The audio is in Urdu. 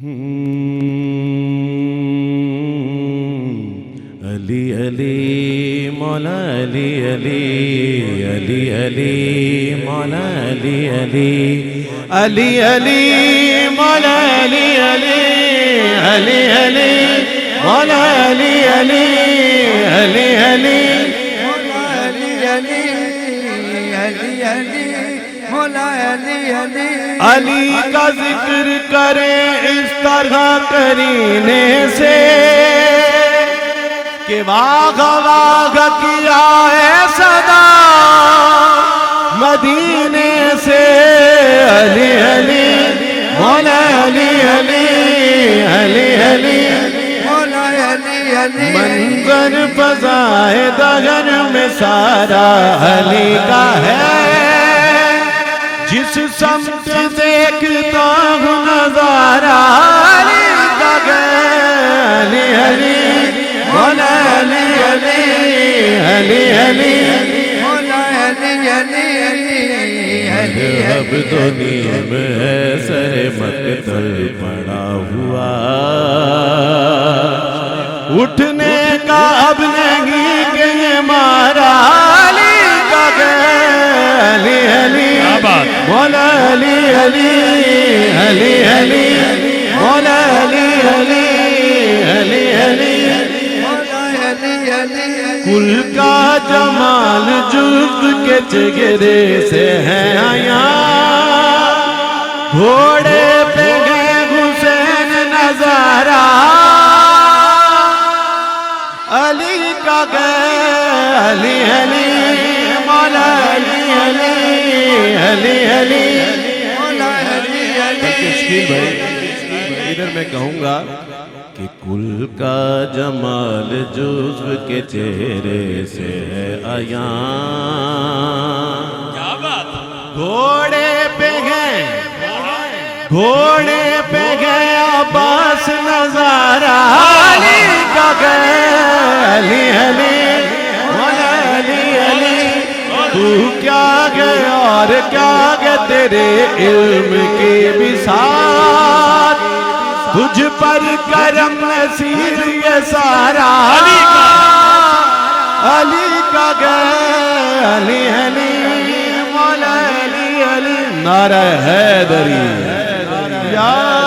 علی علی مولا علی علی علی علی مولا علی علی علی علی مولا علی علی علی علی مولا علی علی علی علی مولا علی علی علی علی مولا علی علی علی کا ذکر کریں اس طرح کرینے سے کہ واغ واغ کیا ہے صدا مدینے سے علی علی مولا علی علی علی علی مولا علی علی منظر فضائے دہر میں سارا علی کا ہے جس سمت دیکھتا ہوں نظارہ علی کا ہے علی علی مولا علی علی علی علی مولا علی علی علی اب تو نیم ہے سر مقتل پڑا ہوا اٹھنے کا اب نہیں کہ یہ مارا علی کا گئے علی علی مولا علی علی علی علی مولا علی علی علی علی مولا علی علی کل کا جمال جلد کے چہرے سے ہے آیا گھوڑے پہ گئے حسین نظارہ علی کا گئے علی علی مولا علی علی علی علی مولا علی علی تشکیل بھائی ادھر میں کہوں گا کہ کل کا جمال جزو کے چہرے سے ہے عیان گھوڑے پہ گئے عباس نظارہ علی کا گئے علی علی مولا علی علی تو کیا گئے اور کیا گئے تیرے علم کی بساط تجھ پر کرم نصیر یہ سارا علی کا گئے علی علی مولا علی علی نعرہ حیدری یا